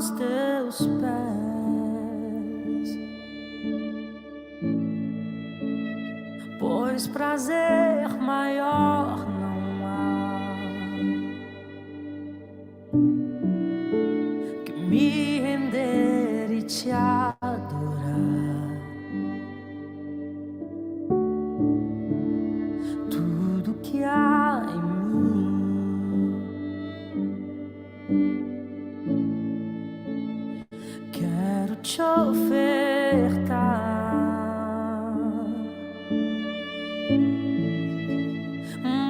aos teus pés, pois prazer maior não há que me render e te adorar. Tudo que há em mim quero te ofertar,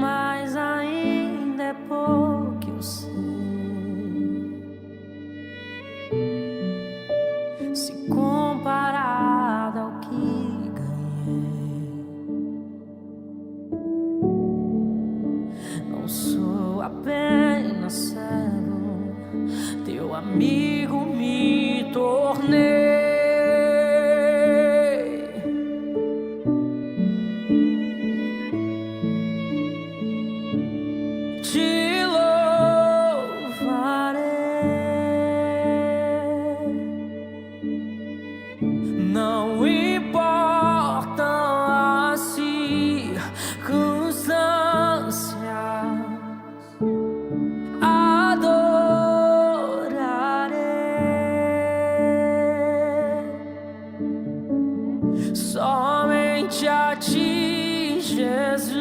mas ainda é pouco, eu sei. Se comparado ao que ganhei, não sou apenas servo, teu amigo me tornei. Te louvarei, não importam as circunstâncias, adorarei somente a ti, Jesus.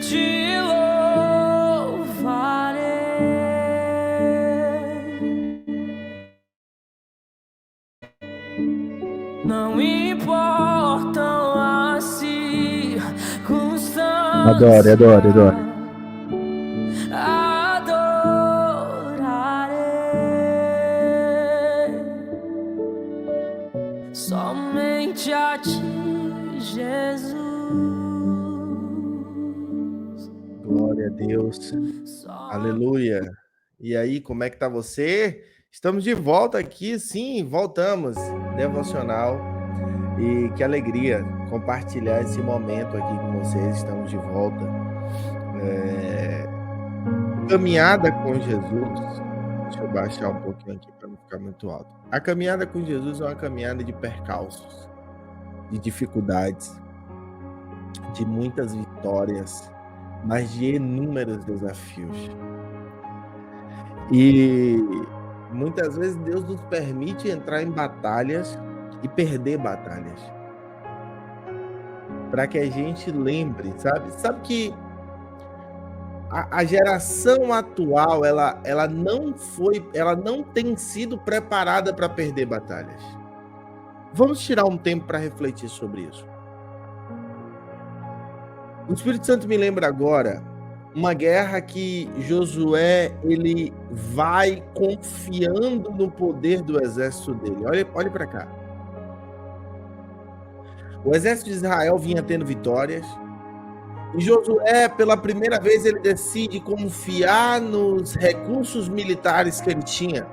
Te louvarei, não importam as circunstâncias. Adore, adore, adore. Adorarei somente a ti, Jesus. Glória a Deus. Aleluia. E aí, como é que tá você? Estamos de volta aqui, sim, voltamos. Devocional. E que alegria compartilhar esse momento aqui com vocês. Estamos de volta. Caminhada com Jesus. Deixa eu baixar um pouquinho aqui para não ficar muito alto. A caminhada com Jesus é uma caminhada de percalços, de dificuldades, de muitas vitórias, mas de inúmeros desafios. E muitas vezes Deus nos permite entrar em batalhas e perder batalhas, para que a gente lembre, sabe que a geração atual ela não tem sido preparada para perder batalhas. Vamos tirar um tempo para refletir sobre isso. O Espírito Santo me lembra agora uma guerra que Josué ele vai confiando no poder do exército dele. Olhe para cá. O exército de Israel vinha tendo vitórias. E Josué, pela primeira vez, ele decide confiar nos recursos militares que ele tinha.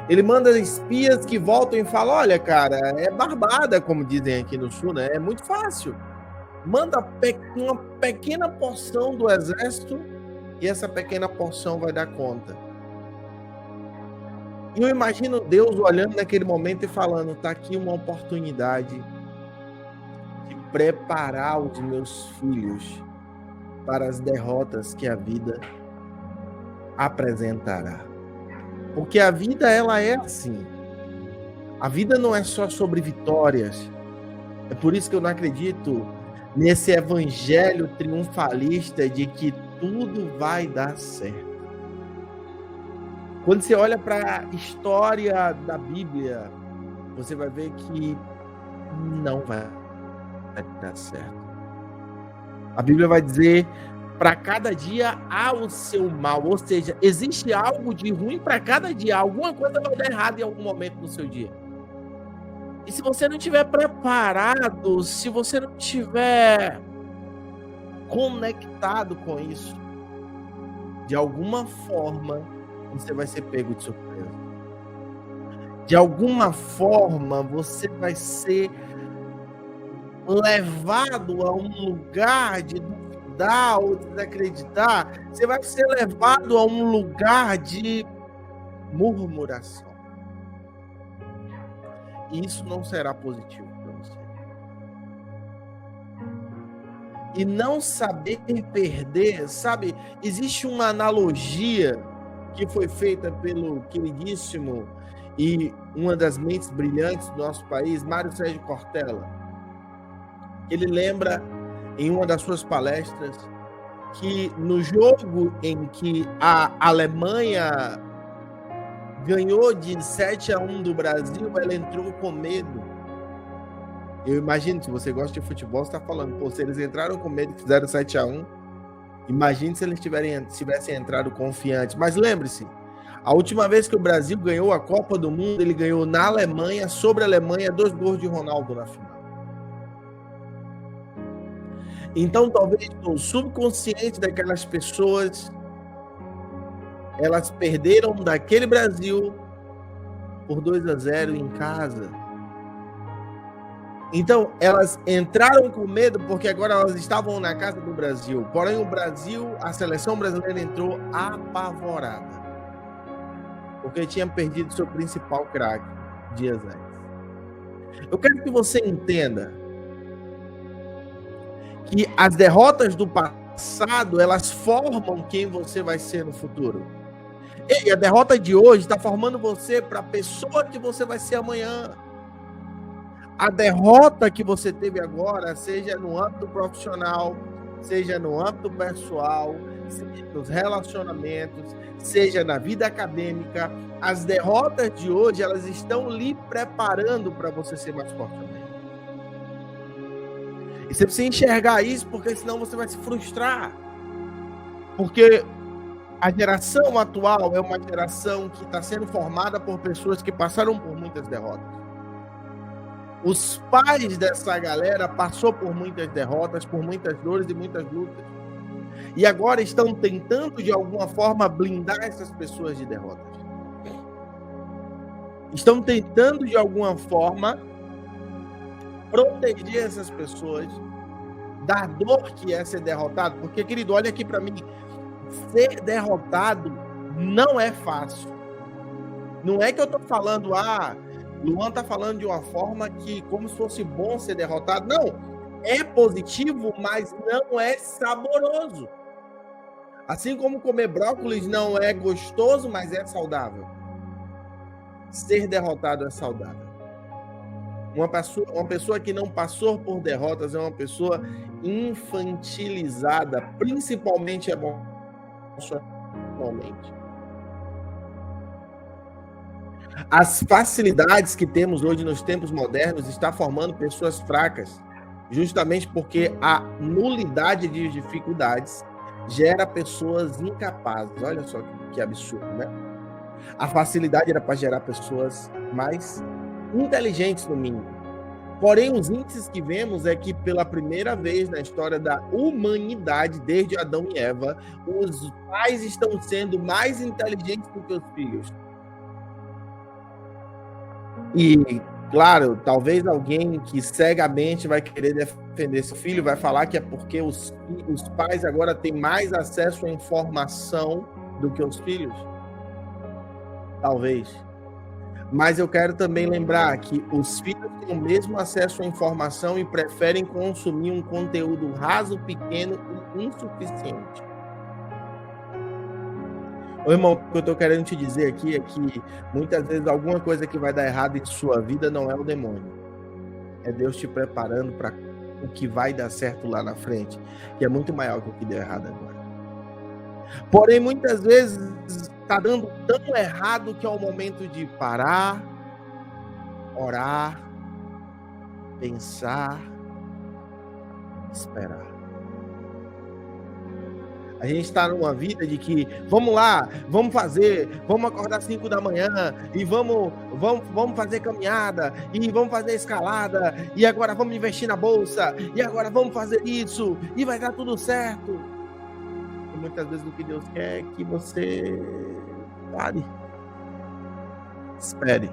Ele manda espias que voltam e falam: olha, cara, é barbada, como dizem aqui no sul, né? É muito fácil. Manda uma pequena porção do exército e essa pequena porção vai dar conta. E eu imagino Deus olhando naquele momento e falando: tá aqui uma oportunidade de preparar os meus filhos para as derrotas que a vida apresentará. Porque a vida, ela é assim. A vida não é só sobre vitórias. É por isso que eu não acredito nesse evangelho triunfalista de que tudo vai dar certo. Quando você olha para a história da Bíblia, você vai ver que não vai dar certo. A Bíblia vai dizer: para cada dia há o seu mal, ou seja, existe algo de ruim para cada dia, alguma coisa vai dar errado em algum momento no seu dia. E se você não estiver preparado, se você não estiver conectado com isso, de alguma forma, você vai ser pego de surpresa. De alguma forma, você vai ser levado a um lugar de duvidar ou desacreditar, você vai ser levado a um lugar de murmuração. E isso não será positivo para você. E não saber perder, sabe? Existe uma analogia que foi feita pelo queridíssimo e uma das mentes brilhantes do nosso país, Mário Sérgio Cortella. Ele lembra em uma das suas palestras que no jogo em que a Alemanha ganhou de 7-1 do Brasil, ela entrou com medo. Eu imagino, se você gosta de futebol, você está falando, pô, se eles entraram com medo e fizeram 7-1, imagine se eles tivessem entrado confiantes. Mas lembre-se, a última vez que o Brasil ganhou a Copa do Mundo, ele ganhou na Alemanha, sobre a Alemanha, 2 gols de Ronaldo na final. Então, talvez no subconsciente daquelas pessoas, elas perderam daquele Brasil por 2-0 em casa. Então, elas entraram com medo porque agora elas estavam na casa do Brasil. Porém, o Brasil, a seleção brasileira entrou apavorada. Porque tinha perdido seu principal craque dias antes. Eu quero que você entenda que as derrotas do passado, elas formam quem você vai ser no futuro. E a derrota de hoje está formando você para a pessoa que você vai ser amanhã. A derrota que você teve agora, seja no âmbito profissional, seja no âmbito pessoal, seja nos relacionamentos, seja na vida acadêmica, as derrotas de hoje, elas estão lhe preparando para você ser mais forte amanhã. E você precisa enxergar isso, porque senão você vai se frustrar. Porque a geração atual é uma geração que está sendo formada por pessoas que passaram por muitas derrotas. Os pais dessa galera passou por muitas derrotas, por muitas dores e muitas lutas. E agora estão tentando, de alguma forma, blindar essas pessoas de derrotas. Estão tentando, de alguma forma, proteger essas pessoas da dor que é ser derrotado. Porque, querido, olha aqui para mim. Ser derrotado não é fácil. Não é que eu estou falando, Luan está falando de uma forma que como se fosse bom ser derrotado. Não, é positivo, mas não é saboroso. Assim como comer brócolis não é gostoso, mas é saudável. Ser derrotado é saudável. Uma pessoa que não passou por derrotas é uma pessoa infantilizada, principalmente emocionalmente. As facilidades que temos hoje nos tempos modernos está formando pessoas fracas, justamente porque a nulidade de dificuldades gera pessoas incapazes. Olha só que absurdo, né? A facilidade era para gerar pessoas mais inteligentes, no mínimo. Porém, os índices que vemos é que pela primeira vez na história da humanidade, desde Adão e Eva, os pais estão sendo mais inteligentes do que os filhos. E, claro, talvez alguém que cegamente vai querer defender seu filho vai falar que é porque os pais agora têm mais acesso à informação do que os filhos. Talvez. Mas eu quero também lembrar que os filhos têm o mesmo acesso à informação e preferem consumir um conteúdo raso, pequeno e insuficiente. Ô, irmão, o que eu estou querendo te dizer aqui é que muitas vezes alguma coisa que vai dar errado em sua vida não é o demônio. É Deus te preparando para o que vai dar certo lá na frente, que é muito maior que o que deu errado agora. Porém, muitas vezes está dando tão errado que é o momento de parar, orar, pensar, esperar. A gente está numa vida de que, vamos lá, vamos acordar às 5 da manhã e vamos fazer caminhada e vamos fazer escalada e agora vamos investir na bolsa e agora vamos fazer isso e vai dar tudo certo. E muitas vezes o que Deus quer é que você pare, espere.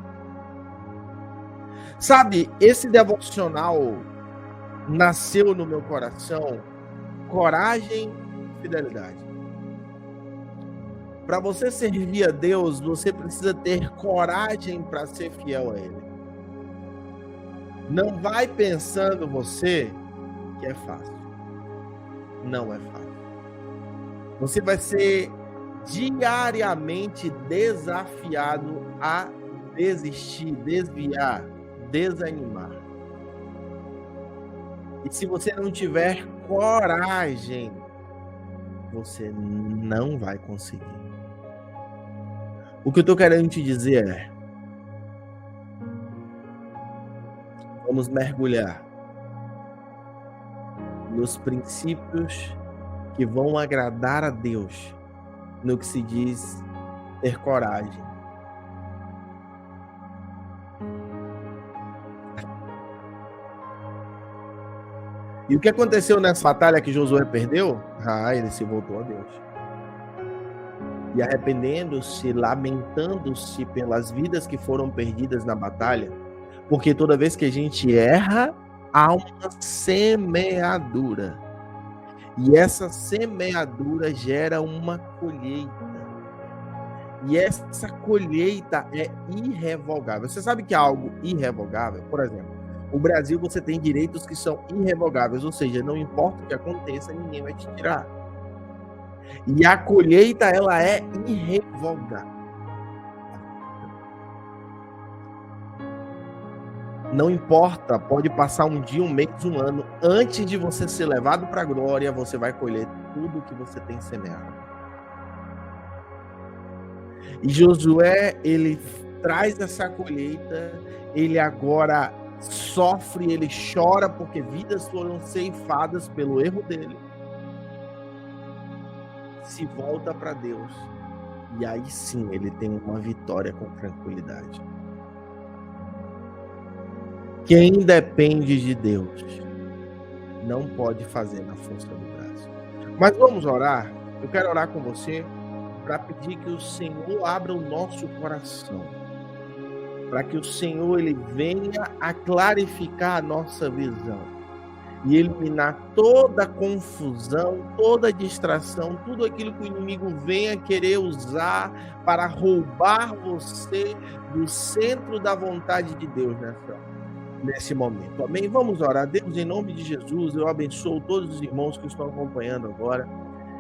Sabe, esse devocional nasceu no meu coração coragem e fidelidade. Para você servir a Deus, você precisa ter coragem para ser fiel a Ele. Não vai pensando você que é fácil. Não é fácil. Você vai ser diariamente desafiado a desistir, desviar, desanimar. E se você não tiver coragem, você não vai conseguir. O que eu estou querendo te dizer é: vamos mergulhar nos princípios que vão agradar a Deus, no que se diz ter coragem. E o que aconteceu nessa batalha que Josué perdeu? Ele se voltou a Deus. E arrependendo-se, lamentando-se pelas vidas que foram perdidas na batalha, porque toda vez que a gente erra, há uma semeadura. E essa semeadura gera uma colheita. E essa colheita é irrevogável. Você sabe que é algo irrevogável? Por exemplo, no Brasil você tem direitos que são irrevogáveis, ou seja, não importa o que aconteça, ninguém vai te tirar. E a colheita, ela é irrevogável. Não importa, pode passar um dia, um mês, um ano, antes de você ser levado para a glória, você vai colher tudo que você tem semeado. E Josué, ele traz essa colheita, ele agora sofre, ele chora porque vidas foram ceifadas pelo erro dele. Se volta para Deus. E aí sim, ele tem uma vitória com tranquilidade. Quem depende de Deus não pode fazer na força do braço. Mas vamos orar. Eu quero orar com você para pedir que o Senhor abra o nosso coração, para que o Senhor ele venha a clarificar a nossa visão e eliminar toda confusão, toda distração, tudo aquilo que o inimigo venha querer usar para roubar você do centro da vontade de Deus nesse momento. Amém? Vamos orar. Deus, em nome de Jesus, eu abençoo todos os irmãos que estão acompanhando agora.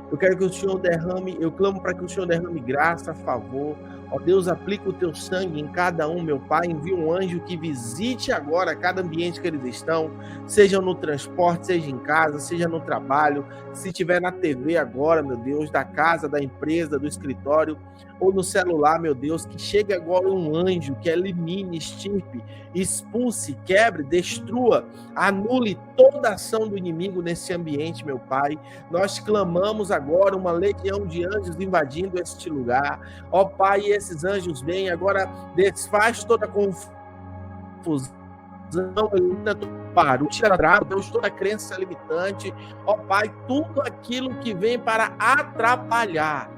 Eu quero que o Senhor derrame, eu clamo para que o Senhor derrame graça, favor. Ó Deus, aplica o teu sangue em cada um, meu Pai. Envia um anjo que visite agora cada ambiente que eles estão, seja no transporte, seja em casa, seja no trabalho, se estiver na TV agora, meu Deus, da casa, da empresa, do escritório, ou no celular, meu Deus, que chegue agora um anjo que elimine, extirpe, expulse, quebre, destrua, anule toda a ação do inimigo nesse ambiente, meu Pai. Nós clamamos agora uma legião de anjos invadindo este lugar. Ó Pai, esses anjos vêm agora, desfaz toda a confusão, elimina todo barulho, tira Deus toda a crença limitante. Ó Pai, tudo aquilo que vem para atrapalhar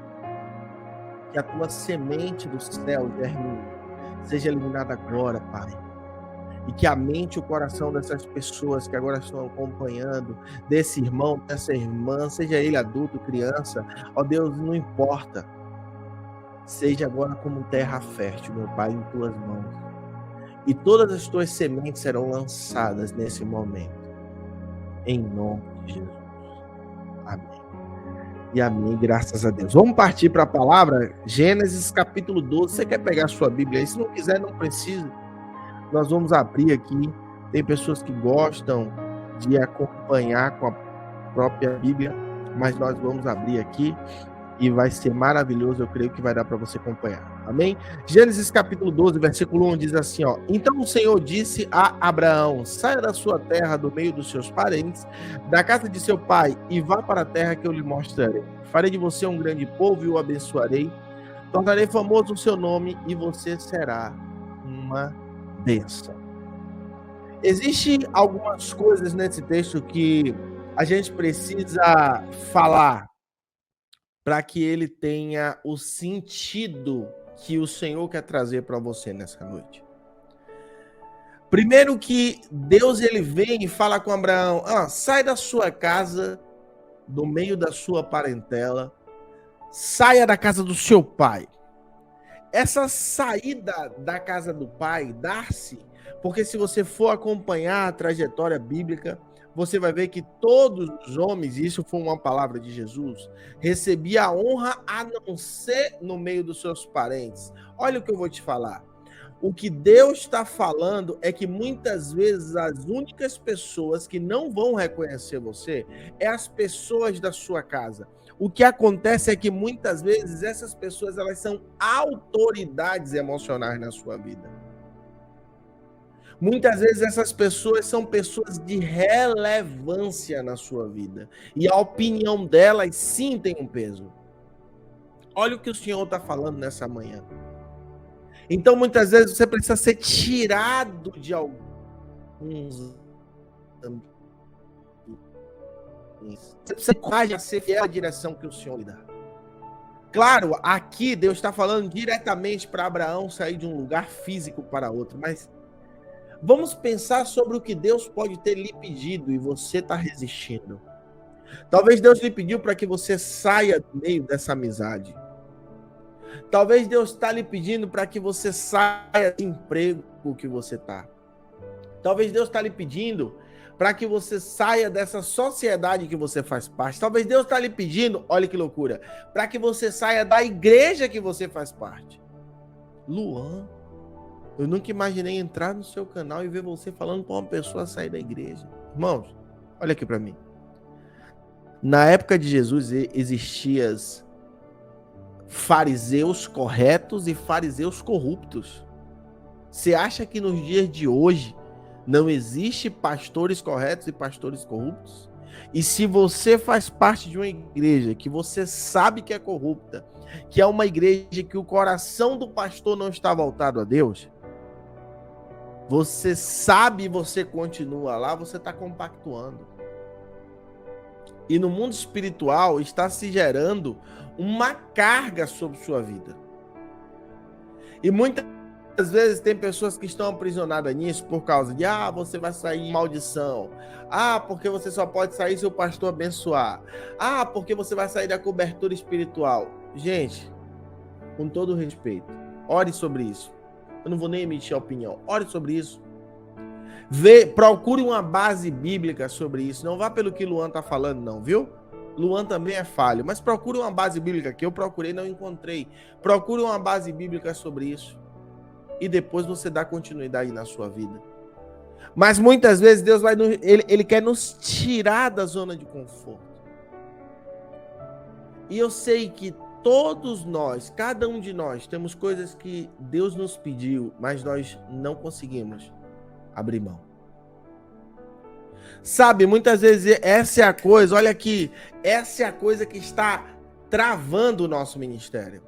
que a tua semente do céu germine, seja eliminada agora, Pai. E que a mente e o coração dessas pessoas que agora estão acompanhando, desse irmão, dessa irmã, seja ele adulto, criança, ó Deus, não importa. Seja agora como terra fértil, meu Pai, em tuas mãos. E todas as tuas sementes serão lançadas nesse momento. Em nome de Jesus. Amém. E amém, graças a Deus. Vamos partir para a palavra, Gênesis capítulo 12. Você quer pegar a sua Bíblia aí? Se não quiser, não precisa. Nós vamos abrir aqui. Tem pessoas que gostam de acompanhar com a própria Bíblia, mas nós vamos abrir aqui e vai ser maravilhoso. Eu creio que vai dar para você acompanhar. Amém? Gênesis capítulo 12, versículo 1 diz assim, ó: Então o Senhor disse a Abraão: saia da sua terra, do meio dos seus parentes, da casa de seu pai, e vá para a terra que eu lhe mostrarei. Farei de você um grande povo e o abençoarei. Tornarei famoso o seu nome e você será uma bênção. Existem algumas coisas nesse texto que a gente precisa falar para que ele tenha o sentido que o Senhor quer trazer para você nessa noite. Primeiro que Deus ele vem e fala com Abraão: sai da sua casa do meio da sua parentela, saia da casa do seu pai. Essa saída da casa do pai dá-se, porque se você for acompanhar a trajetória bíblica, você vai ver que todos os homens, e isso foi uma palavra de Jesus, recebiam a honra a não ser no meio dos seus parentes. Olha o que eu vou te falar. O que Deus está falando é que muitas vezes as únicas pessoas que não vão reconhecer você é as pessoas da sua casa. O que acontece é que muitas vezes essas pessoas elas são autoridades emocionais na sua vida. Muitas vezes essas pessoas são pessoas de relevância na sua vida. E a opinião delas sim tem um peso. Olha o que o Senhor está falando nessa manhã. Então, muitas vezes, você precisa ser tirado de alguns ambientes. Você precisa ser fiel à direção que o Senhor lhe dá. Claro, aqui Deus está falando diretamente para Abraão sair de um lugar físico para outro, mas vamos pensar sobre o que Deus pode ter lhe pedido e você está resistindo. Talvez Deus lhe pediu para que você saia do meio dessa amizade. Talvez Deus está lhe pedindo para que você saia do emprego que você está. Talvez Deus está lhe pedindo para que você saia dessa sociedade que você faz parte. Talvez Deus está lhe pedindo, olha que loucura, para que você saia da igreja que você faz parte. Luan, eu nunca imaginei entrar no seu canal e ver você falando para uma pessoa sair da igreja. Irmãos, olha aqui para mim. Na época de Jesus existiam fariseus corretos e fariseus corruptos. Você acha que nos dias de hoje não existe pastores corretos e pastores corruptos? E se você faz parte de uma igreja que você sabe que é corrupta, que é uma igreja que o coração do pastor não está voltado a Deus, você sabe e você continua lá, você está compactuando. E no mundo espiritual está se gerando uma carga sobre sua vida. E muitas vezes tem pessoas que estão aprisionadas nisso por causa de você vai sair em maldição. Porque você só pode sair se o pastor abençoar. Porque você vai sair da cobertura espiritual. Gente, com todo respeito, ore sobre isso. Eu não vou nem emitir opinião. Ore sobre isso. Procure uma base bíblica sobre isso. Não vá pelo que Luan está falando, não, viu? Luan também é falho, mas procure uma base bíblica que eu procurei e não encontrei. Procure uma base bíblica sobre isso. E depois você dá continuidade na sua vida. Mas muitas vezes Deus ele quer nos tirar da zona de conforto. E eu sei que todos nós, cada um de nós, temos coisas que Deus nos pediu, mas nós não conseguimos abrir mão. Sabe, muitas vezes essa é a coisa, olha aqui, essa é a coisa que está travando o nosso ministério.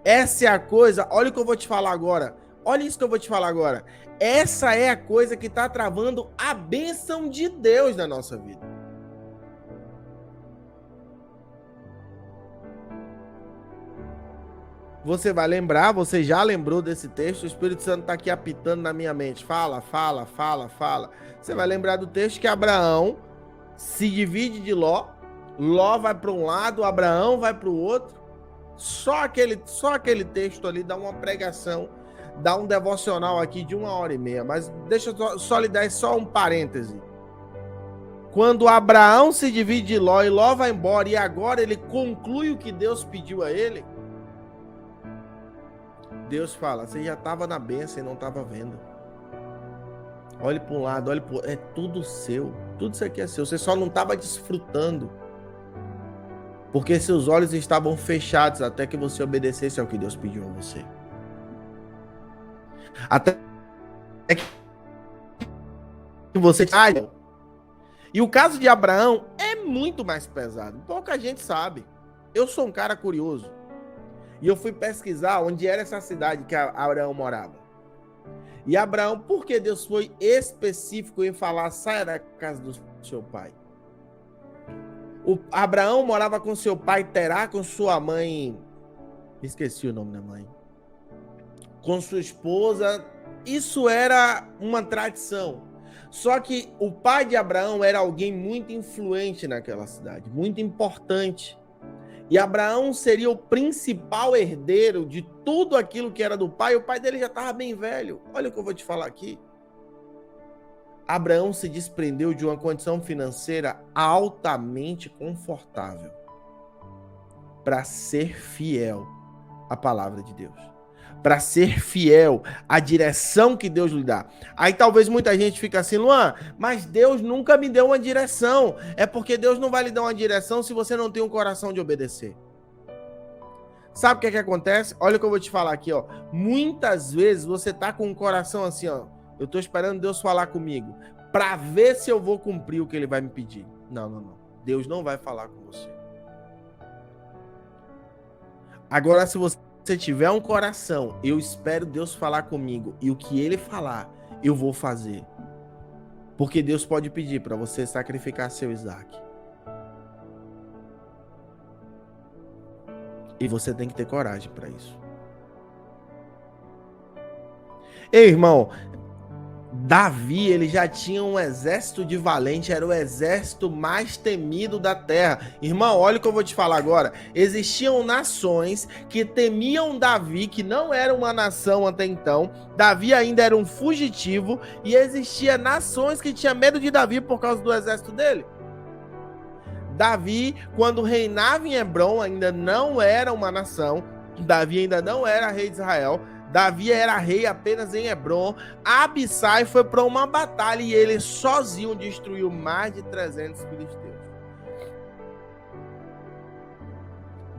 Essa é a coisa, olha o que eu vou te falar agora. Olha isso que eu vou te falar agora. Essa é a coisa que está travando a bênção de Deus na nossa vida. Você vai lembrar, você já lembrou desse texto, o Espírito Santo está aqui apitando na minha mente. Fala. Você vai lembrar do texto que Abraão se divide de Ló. Ló vai para um lado, Abraão vai para o outro. Só aquele texto ali dá uma pregação, dá um devocional aqui de 1h30. Mas deixa eu só lhe dar só um parêntese. Quando Abraão se divide de Ló e Ló vai embora e agora ele conclui o que Deus pediu a ele, Deus fala, você já estava na bênção e não estava vendo. Olhe para um lado, olhe para o outro. É tudo seu. Tudo isso aqui é seu. Você só não estava desfrutando. Porque seus olhos estavam fechados até que você obedecesse ao que Deus pediu a você. Até que você... E o caso de Abraão é muito mais pesado. Pouca gente sabe. Eu sou um cara curioso. E eu fui pesquisar onde era essa cidade que Abraão morava. E Abraão, por que Deus foi específico em falar, saia da casa do seu pai? Abraão morava com seu pai Terá, com sua mãe... Esqueci o nome da mãe. Com sua esposa. Isso era uma tradição. Só que o pai de Abraão era alguém muito influente naquela cidade, muito importante. E Abraão seria o principal herdeiro de tudo aquilo que era do pai. O pai dele já estava bem velho. Olha o que eu vou te falar aqui. Abraão se desprendeu de uma condição financeira altamente confortável para ser fiel à palavra de Deus, para ser fiel à direção que Deus lhe dá. Aí talvez muita gente fique assim, Luan, mas Deus nunca me deu uma direção. É porque Deus não vai lhe dar uma direção se você não tem um coração de obedecer. Sabe o que é que acontece? Olha o que eu vou te falar aqui, ó. Muitas vezes você tá com um coração assim, ó. Eu tô esperando Deus falar comigo para ver se eu vou cumprir o que ele vai me pedir. Não. Deus não vai falar com você. Agora, se você tiver um coração, eu espero Deus falar comigo e o que ele falar, eu vou fazer. Porque Deus pode pedir para você sacrificar seu Isaac. E você tem que ter coragem para isso. Ei, irmão, Davi, ele já tinha um exército de valente, era o exército mais temido da terra. Irmão, olha o que eu vou te falar agora. Existiam nações que temiam Davi, que não era uma nação até então. Davi ainda era um fugitivo e existiam nações que tinham medo de Davi por causa do exército dele. Davi, quando reinava em Hebrom, ainda não era uma nação. Davi ainda não era rei de Israel. Davi era rei apenas em Hebrom. Abissai foi para uma batalha e ele sozinho destruiu mais de 300 filisteus.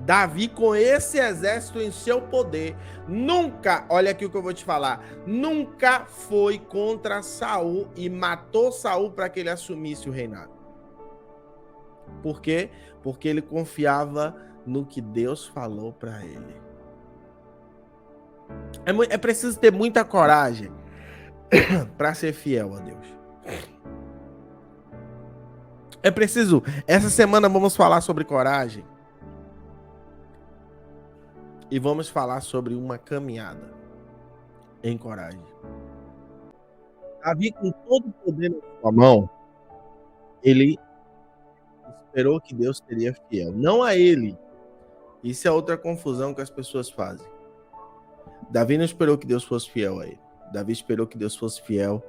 Davi, com esse exército em seu poder, nunca, olha aqui o que eu vou te falar, nunca foi contra Saul e matou Saul para que ele assumisse o reinado. Por quê? Porque ele confiava no que Deus falou para ele. É preciso ter muita coragem para ser fiel a Deus. É preciso. Essa semana vamos falar sobre coragem. E vamos falar sobre uma caminhada em coragem. Davi, com todo o poder na sua mão, ele esperou que Deus seria fiel. Não a ele. Isso é outra confusão que as pessoas fazem. Davi não esperou que Deus fosse fiel a ele. Davi esperou que Deus fosse fiel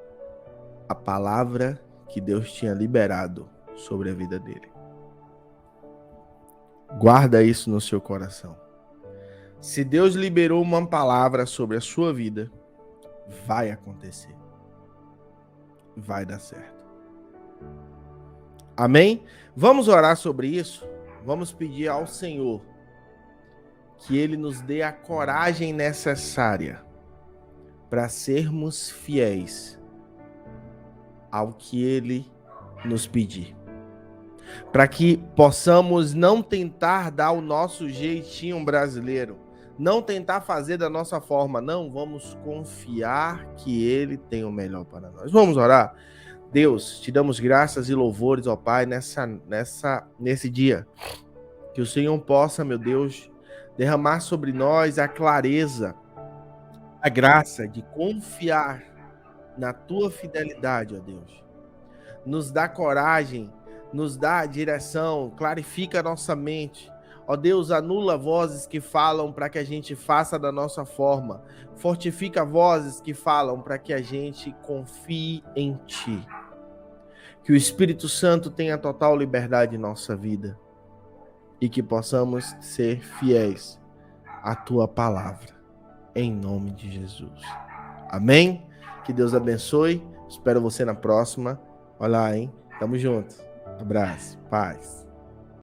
à palavra que Deus tinha liberado sobre a vida dele. Guarda isso no seu coração. Se Deus liberou uma palavra sobre a sua vida, vai acontecer. Vai dar certo. Amém? Vamos orar sobre isso? Vamos pedir ao Senhor que Ele nos dê a coragem necessária para sermos fiéis ao que Ele nos pedir. Para que possamos não tentar dar o nosso jeitinho brasileiro, não tentar fazer da nossa forma, não, vamos confiar que Ele tem o melhor para nós. Vamos orar? Deus, te damos graças e louvores, ó Pai, nesse dia. Que o Senhor possa, meu Deus, derramar sobre nós a clareza, a graça de confiar na Tua fidelidade, ó Deus. Nos dá coragem, nos dá a direção, clarifica a nossa mente. Ó Deus, anula vozes que falam para que a gente faça da nossa forma. Fortifica vozes que falam para que a gente confie em Ti. Que o Espírito Santo tenha total liberdade em nossa vida. E que possamos ser fiéis à Tua palavra. Em nome de Jesus. Amém? Que Deus abençoe. Espero você na próxima. Olha lá, hein? Tamo junto. Abraço. Paz.